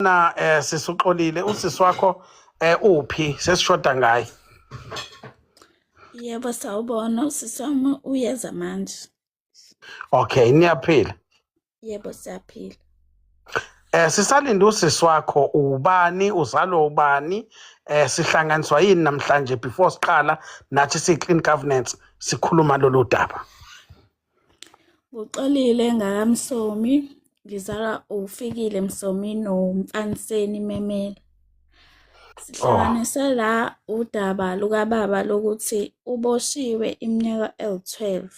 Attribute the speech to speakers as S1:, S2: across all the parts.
S1: na sisuxolile usisi wakho uphi sesishoda ngaye.
S2: Yebo sawubona usisi wami uyeza manje.
S1: Okay, niyaphila.
S2: Yebo siyaphila.
S1: Sisalinde usisi wakho ubani uzalo ubani sihlanganiswa yini namhlanje before siqala nathi si-clean governance sikhuluma lolu daba.
S2: Uxolile ngakamsomi ngizala ufikile Msomi noMfaniseni Memela. Sihlanganise la udaba lukababa lokuthi uboshiwe iminyaka el-12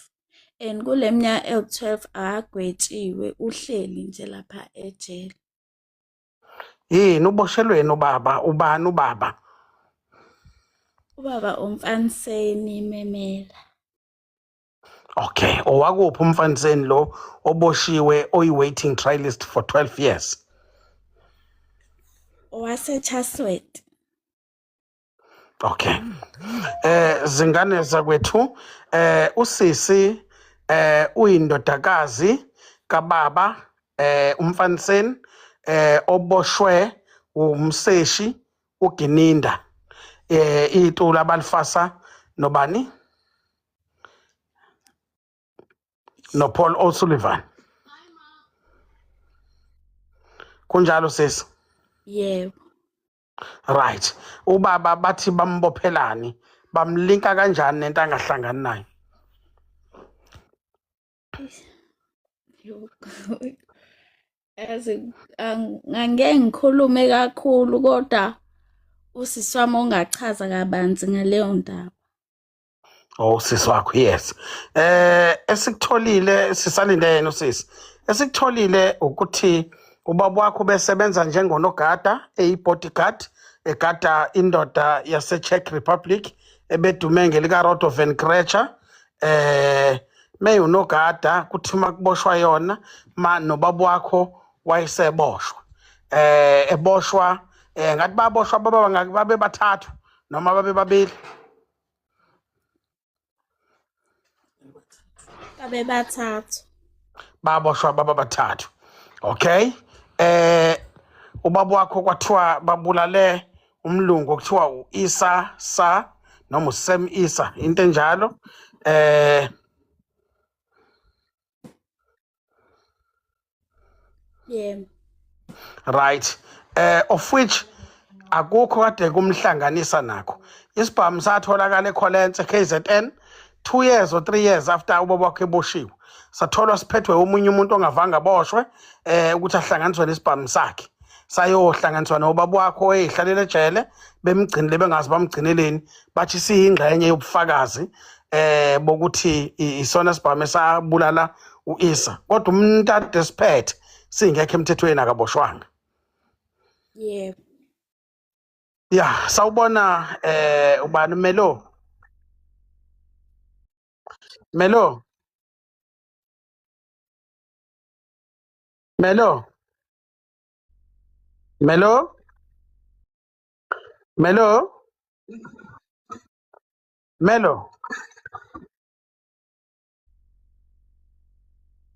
S2: and kule minyaka el-12 akagwetshiwe uhleli nje lapha ejele.
S1: Yini uboshelweni ubaba ubani ubaba?
S2: Ubaba uMfaniseni Memela.
S1: Okay, owakuphi umfaniseni lo oboshiwe oyi-waiting trialist for 12 years?
S2: OwaseChaswet.
S1: Okay. Zingane zakwethu usisi uyindodakazi kababa uMfaniseni oboshwe umseshi uGininda iTula abalifasa nobani no Paul O'Sullivan. Kunjalo sisi?
S2: Yebo.
S1: Right. Ubaba bathi bambophelani bamlinka kanjani nento angahlangani nayo?
S2: Angeke ngikhulume kakhulu kodwa usisi wami ongachaza kabanzi ngaleyo ndaba.
S1: Oh sisi wakho yes. Esikutholile sisalinde yena usisi. Esikutholile ukuthi ubaba wakho besebenza njengonogada eyibodyguard egada indoda yase Czech Republic ebedume ngelika Roto van Krecher meyunogada kuthi makuboshwa yona nobaba wakho wayeseboshwa eboshwa ngathi baboshwa baba ngabe bathathu noma babe babili
S2: Babe bathathu.
S1: baboshwa baba bathathu. Okay. Ubaba wakho kwathiwa babulale umlungu kuthiwa uIsa Sa noma uSam Isa into enjalo
S2: Yeah.
S1: right of which akukho kade kumhlanganisa nakho isibhamu satholakala eCollens KZN 2 years or 3 years after ubaba wakhe eboshiwe satholwa siphethwe umunye umuntu ongavanga boshwe ukuthi ahlanganiswe nesibhamu sakhe sayohlanganiswa nobaba wakho eyihlalela ejele bemgcinile bengazi bamgcineleni bathi siyingxenye yobufakazi bokuthi isona sibhamu esabulala uIsa kodwa umuntu ade siphethe singekho emthethweni akaboshwanga.
S2: Yebo.
S1: Yeah, sawubona ubani Melo? Melo? Melo? Melo? Melo? Melo?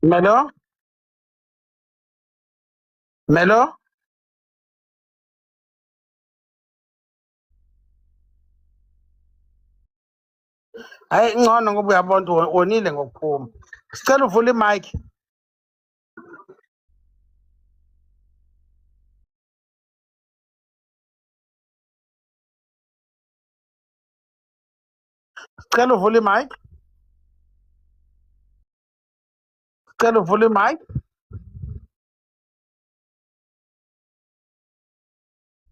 S1: Melo? Melo? Hayi ngcono ngoba uyabona wonile ngokuphuma. Sicela uvule imic. Sicela uvule imic. Sicela uvule imic.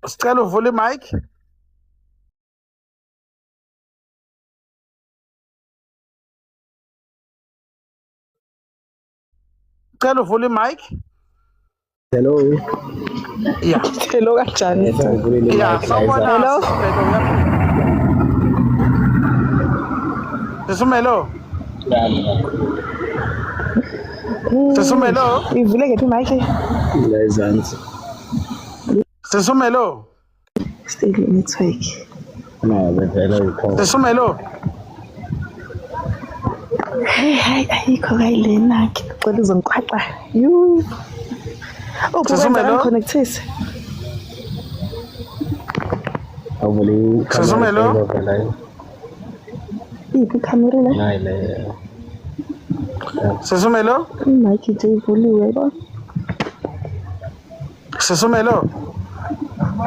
S1: Sicela uvule imic. Sicela uvule imic.
S3: Hello.
S1: Yeah.
S4: Hello kanjani?
S1: Yeah, sawubona.
S4: Hello.
S1: Sisumelo. Sisumelo.
S4: Ivule ngephi mic?
S3: La ezansi.
S1: Sisumelo.
S4: Still network.
S3: No, vele ukho.
S1: Sisumelo.
S4: Hey, ayikho kayilena ke. Cela uzongiqhaqha. You. Oh,
S1: Sisumelo.
S4: connectise.
S3: Awuvule
S1: Sisumelo?
S4: Iphi ikhamera le?
S3: Hayi le.
S1: Sisumelo?
S4: Imic nje ivuliwe yabo.
S1: Sisumelo?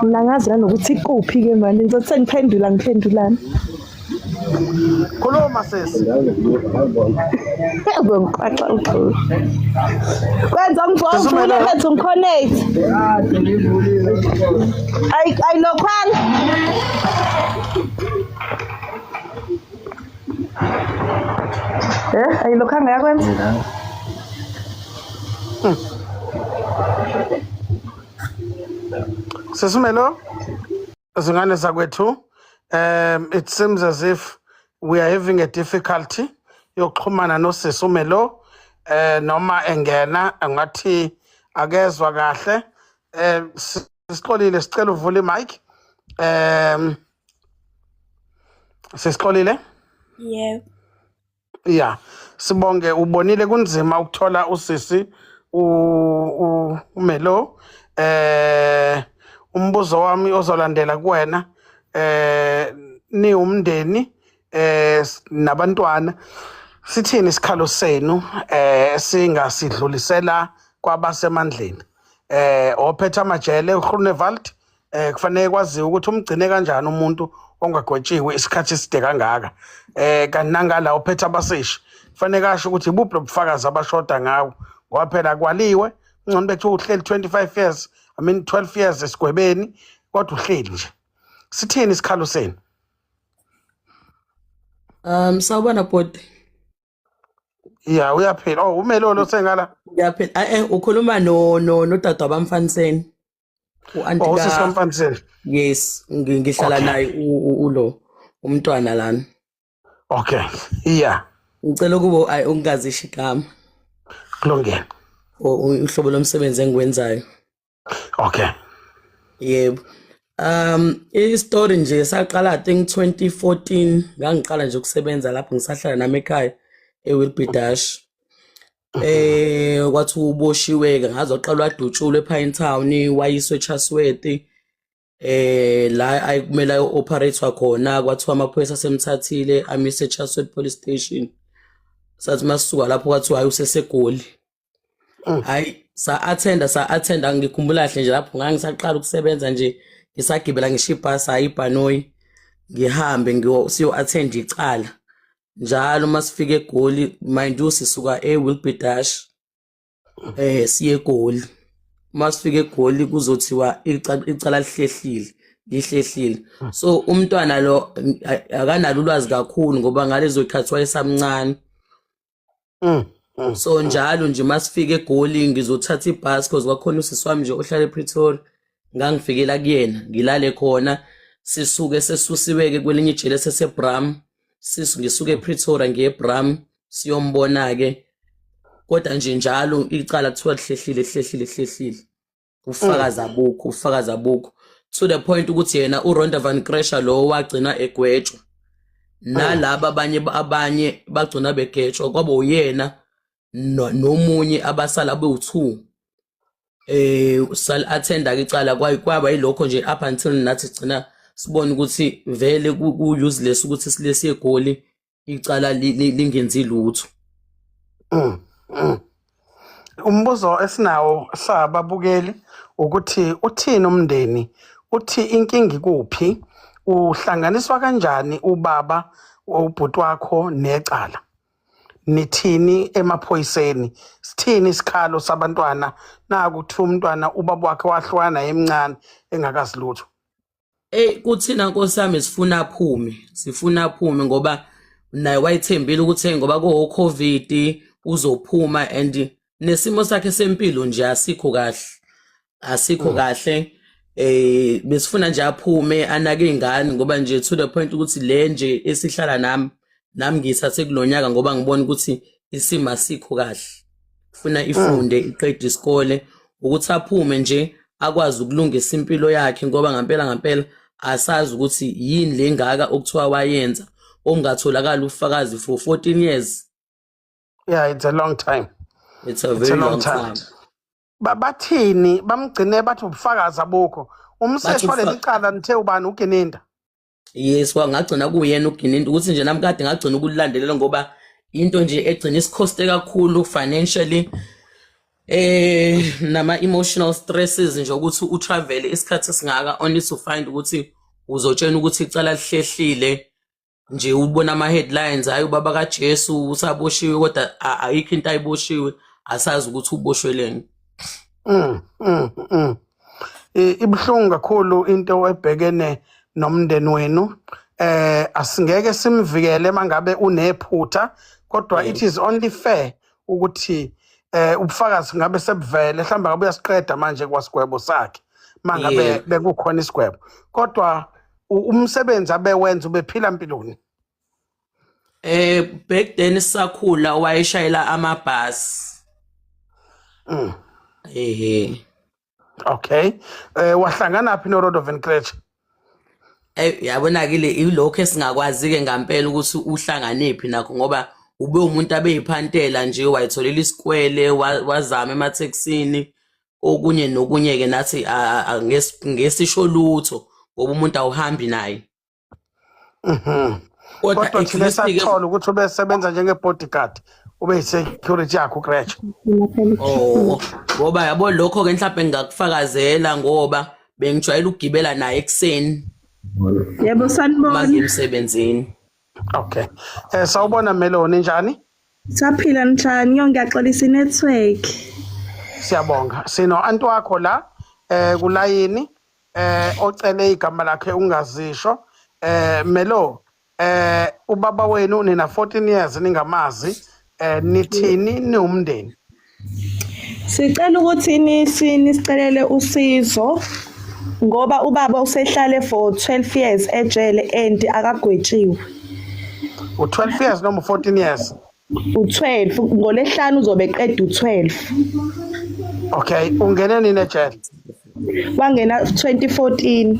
S4: Mina ngazi nanokuthi ikuphi ke manje ngizothi ngiphendulani.
S1: Khuluma sisi.
S4: Ngixoxa uxolo. Kwenza ngivule
S1: Sisumelo?
S4: mfethu ngiconnect. Ayilokhwanga. Ayilokhanga yakwenza?
S1: Sisumelo? Zingane zakwethu. It seems as if we are having a difficulty yokuxhumana noSisumelo noma engena ngathi akezwa kahle. Sisixolile sicela uvule imic. Sisixolile?
S2: Yebo.
S1: Yeah. Sibonge ubonile kunzima ukuthola usisi uMelo. Umbuzo wami ozolandela kuwena ni umndeni nabantwana sithini isikhalo senu singasidlulisela kwabasemandleni ophethe amajele uGroenewald kufanele kwaziwe ukuthi umgcine kanjani umuntu ongagwetshiwe isikhathi eside kangaka kanti nangala ophethe abaseshi kufanele kasho ukuthi ibuphi ubufakazi abashoda ngawo ngoba phela kwaliwe ngcono bethu uhleli 25 years 12 years esigwebeni kodwa uhleli nje sithini isikhalo senu
S5: Sawubona body.
S1: yeah uyaphila umelolo sengala
S5: Yaphela ukhuluma no dada wabamfaniseni. U-anti
S1: usisi Mfaniseni
S5: yes, ngihlala naye ulo umntwana lana.
S1: okay yeah
S5: Ngicela ukuba ungazisho igama.
S1: kulungile
S5: Uhlobo lomsebenzi engikwenzayo.
S1: okay
S5: Yebo. I-story nje saqala I think 2014 ngangiqala nje ukusebenza lapho ngisahlala nami ekhaya eWilby Dash. Kwathi uboshiwe ke ngaze waqala wadutshulwe ePine Town wayiswe eChasworth la ayikumele ayoperate khona kwathiwa amaphoyisa asemthathile amise eChasworth police station sathi masuka lapho kwathiwa hayi usesegoli hayi sa-attenda ngikhumbula kahle nje lapho ngangisaqala ukusebenza nje ngisagibela ngisho ibhasi hayi ibhanoyi ngihambe siyo-attend icala njalo masifika eGoli mind you sisuka eWilby Dash siye eGoli masifika eGoli kuzothiwa icala lihlehlile so umntwana lo akanalo ulwazi kakhulu ngoba ngalezo ikhathi wayesamncane so njalo nje masifika eGoli ngizothatha ibhasi because kwakhona usisi wami nje ohlala ePretoria ngangifikela kuyena ngilale khona sisuke sesusiweke kwelinye ijele sesebram ngisuke ePretoria ngiye eBram siyombona ke kodwa nje njalo icala kuthiwa lihlehlile ufakazi abukho to the point ukuthi yena uRhonda van Kresher lo wagcina egwetshwa nalabo abanye bagcina begwetshwa kwaba uyena nomunye abasala be2 attenda ke icala kwaba yilokho nje up until nathi sigcina sibona ukuthi vele ku-useless ukuthi silesi eGoli icala lingenzi lutho.
S1: Umbuzo esinawo sababukeli ukuthi uthini umndeni uthi inkingi ikuphi uhlanganiswa kanjani ubaba ubhuti wakho necala nithini emaphoyiseni sithini isikhalo sabantwana nakuthi umntwana ubaba wakhe wahlwana emncane engakazi lutho
S5: Kuthina nkosami sifuna aphume ngoba naye wayithembile ukuthi ngoba ku COVID uzophuma and nesimo sakhe sempilo nje asikho kahle besifuna nje aphume anake ingane ngoba nje to the point ukuthi le nje esihlala nami ngisathe kulonyaka ngoba ngibona ukuthi isimo asikho kahle ufuna ifunde iqede isikole ukuthi aphume nje akwazi ukulungisa impilo yakhe ngoba ngampela asazi ukuthi yini lengaka okuthiwa wayenza ongatholakala ufakazi for 14 years.
S1: Yeah, it's a long time.
S5: It's a very long time.
S1: Bathini bamgcine bathi ubufakazi abukho umseshi waleli cala nithe ubani uGeninda
S5: yes ngagcina kuyena uGinini ukuthi nje nami kade ngagcina ukulandelela ngoba into nje egcina isikhoste kakhulu financially nama emotional stresses nje ukuthi utravel isikhathi singaka only to find ukuthi uzotshena ukuthi icala lihlehlile nje ubona ama headlines hayi ubaba kaJesu usaboshiwe kodwa ayikho into ayiboshiwe asazi ukuthi uboshweleni.
S1: Ibhlungu kakhulu into ebhekene nomndeni wenu. Asingeke simvikele mangabe unephutha kodwa it is only fair ukuthi ubufakazi ngabe sebuvele mhlawumbe ngabe uyasiqeda manje kwasigwebo sakhe mangabe bekukhona isigwebo kodwa umsebenzi abewenza ubephila impilweni.
S5: Back then sakhula wayeshayela amabhasi.
S1: Okay. Wahlangana phi no Road of Encourage?
S5: Yabona ke le ilokho esingakwazi ke ngempela ukuthi uhlanganephi nakho ngoba ube umuntu abeyiphantela nje wayitholela isikwele wazama emathexini okunye nokunye ke nathi ngesisho lutho ngoba umuntu awuhambi naye.
S1: Kodwa thina sathola ukuthi ubesebenza njenge bodyguard ube security yakho Crash.
S5: Ngoba yabo lokho ke mhlawumbe ngakufakazela ngoba bengijwayele ukugibela naye ekseni.
S4: Yebo sanibona.
S5: Manje emsebenzini.
S1: Okay. Sawubona Meloni njani?
S4: Saphila njani? Ngiyaxolisa network.
S1: Siyabonga. Sino antu wakho la kulayini ocele igama lakhe ungazisho. Melo ubaba wenu nina 14 years ningamazi nithini niumndeni?
S4: Sicela ukuthi nisicelele usizo ngoba ubaba usehlale for 12 years ejele and akagwetshiwe.
S1: U12 years noma 14 years?
S4: U12 ngolesihlanu uzobe eqeda u12.
S1: Okay, ungene nini ejele?
S4: Wangena 2014.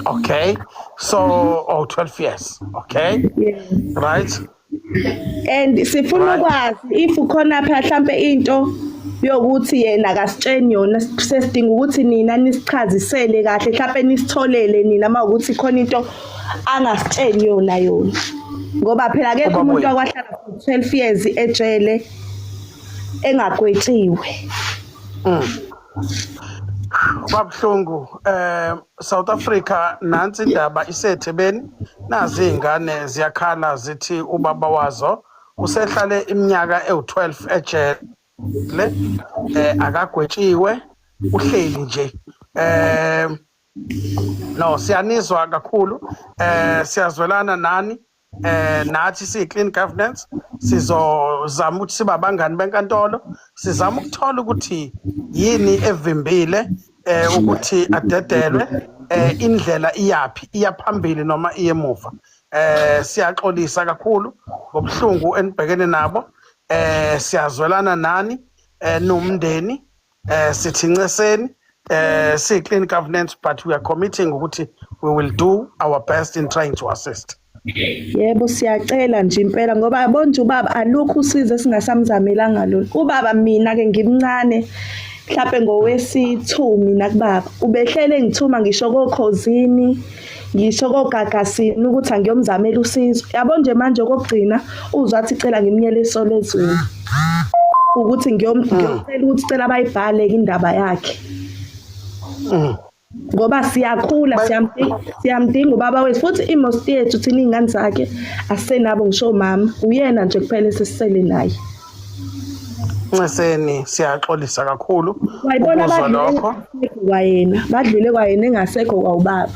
S1: Okay. So 12 years. Okay.
S4: Yeah.
S1: Right.
S4: And sifuna ukwazi if ukhona pha mhlambe into yokuthi yena akasitsheni yona sesidinga ukuthi nina nisichazisele kahle mhlambe nisitholele nina mawukuthi khona into angasitsheni yona ngoba phela akekho umuntu akwahlala 12 years ejele engagwetshiwe.
S1: Babhlungu South Africa nansi indaba isethebeni nazi ingane ziyakhala zithi ubaba wazo usehlale iminyaka ewu12 ejele akagwetshiwe uhleli nje no siyanizwa kakhulu siyazwelana nani nathi siyi clean governance sizozama ukuthi sibabangani benkantolo sizama ukuthola ukuthi yini evimbile ukuthi adedelwe indlela iyapi iyaphambili noma iyemuva. Siyaxolisa kakhulu ngobhlungu enibhekene nabo siyazwelana nani nomndeni sithi nceseni siyi clean governance but we are committing ukuthi we will do our best in trying to assist.
S4: Yebo siyacela nje impela ngoba yabona nje ubaba alukho usizo singasamzamelanga lolu. Ubaba mina ke ngimncane mhlawumbe ngowesi2 mina kubaba ubehlele ngithuma ngisho kokhosini ngisho kogagasini ukuthi angiyomzamela usizo. Yabo nje manje kokugcina uzwathi cela ngimnyele esolezweni ukuthi ngiyomcela ukuthi cela bayibhale indaba yakhe. Ngoba siyakhula siyamdinga ubaba wethu futhi imosti yethu thina izingane zakhe asenabo ngisho mama uyena nje kuphela sisele naye.
S1: Nceseni siyaxolisa kakhulu
S4: wayibona
S1: lokho
S4: kwayena badlule kwayena engasekho kwawubaba.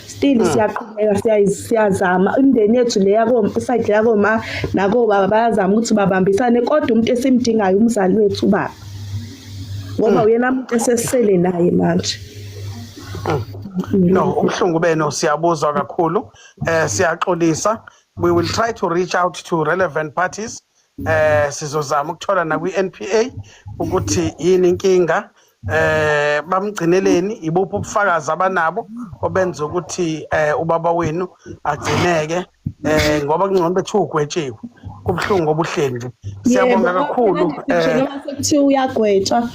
S4: Still siyaqhubeka siyazama imndeni yethu le yako side yako ma nako baba bayazama ukuthi babambisane kodwa umuntu esimdingayo umzali wethu ubaba. Ngoba uyena umuntu esesele naye manje.
S1: No, umhlungu beno siyabuzwa kakhulu. Siyaxolisa. We will try to reach out to relevant parties. Sizozama ukuthola na kwi-NPA ukuthi yini inkinga bamgcineleni ibuphi ubufakazi abanabo obenza ukuthi ubaba wenu agcineke ngoba kungcono bethi ugwetshiwe kubhlungu obuhleli nje. Siyabonga kakhulu
S4: njengoba sekuthi uyagwetshwa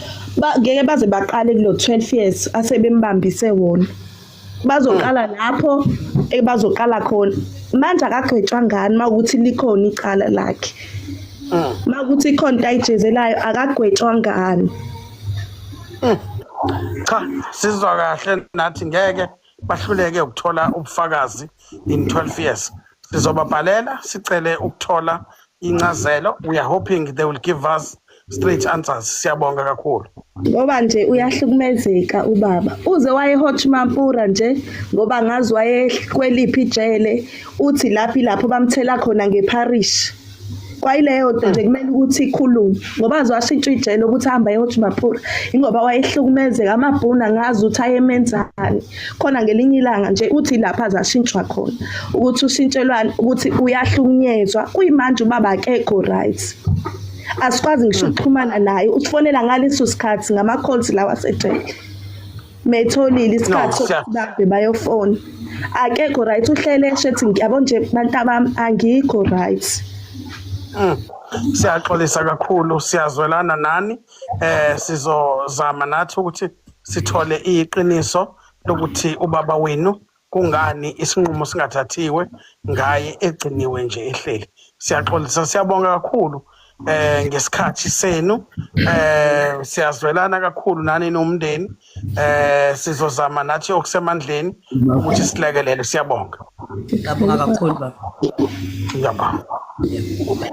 S4: ngeke baze baqale kulo 12 years asebembambise wona. Bazoqala lapho bazoqala khona manje akagwetshwa ngani mawukuthi likhona icala lakhe mawukuthi ikhona into ayijezelayo akagwetshwa ngani.
S1: Cha, sizwa kahle nathi ngeke bahluleke ukuthola ubufakazi in 12 years. Sizobabhalela sicele ukuthola incazelo. We are hoping they will give us straight answers. Siyabonga kakhulu.
S4: Ngoba nje uyahlukumezeka ubaba uze waye Hotchmampura nje ngoba ngazi waye kweliphi ijele uthi lapho bamthela khona ngeparish kwayileyo nto nje kumele ukuthi ikhulume ngoba azwashintsha ijele ukuthi hamba eHotchmampura ingoba wayehlukumezeka amabhuna ngazi uthi ayemenzani khona ngelinye ilanga nje uthi lapha azashintshwa khona ukuthi ushintshelwane ukuthi uyahlukunyezwa kuyimanje ubaba akekho right. Asikwazi ngisho ukuxhumana naye usifonela ngaleso sikhathi ngama calls lawa sejele metholile isikhathi sokubabe bayofona akekho right uhlele shethi ngiyabo nje bantabami angikho right.
S1: Siyaxolisa kakhulu siyazwelana nani sizozama nathi ukuthi sithole iqiniso lokuthi ubaba wenu kungani isinqumo singathathiwe ngaye egciniwe nje ehleli. Siyaxolisa siyabonga kakhulu ngesikhathi senu siyazwelana kakhulu nani nomndeni sizozama nathi okusemandleni ukuthi silekelele. Siyabonga.
S5: Ngiyabonga kakhulu baba.
S1: Ngiyabonga.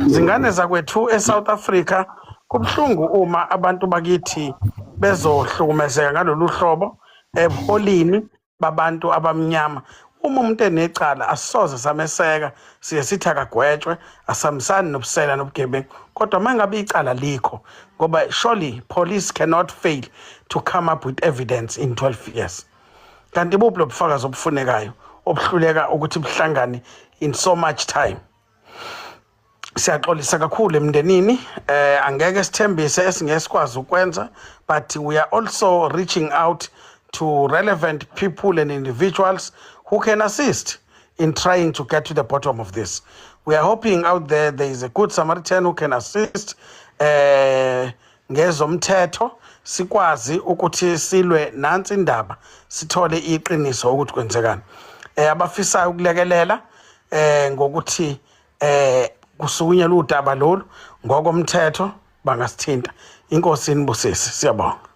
S1: Zingane zakwethu eSouth Africa kubhlungu uma abantu bakithi bezohlukumezeka ngalolu hlobo ebuholini babantu abamnyama. Uma umuntu enecala asisoze sameseka siye sithi akagwetshwe asamsani nobusela nobugebengu kodwa mangabe icala likho ngoba surely police cannot fail to come up with evidence in 12 years. Kanti buphi lobufakazi obufunekayo obuhluleka ukuthi buhlangane in so much time. Siyaxolisa kakhulu emndenini angeke sithembise esingesikwazi ukwenza but we are also reaching out to relevant people and individuals who can assist in trying to get to the bottom of this. We are hoping out there is a good Samaritan who can assist ngezomthetho sikwazi ukuthi silwe nansi indaba sithole iqiniso ukuthi kwenzekani. Abafisayo ukulekelela ngokuthi kusukunyelwa udaba lolu ngokomthetho bangasithinta. Inkosi inibusise. Siyabonga.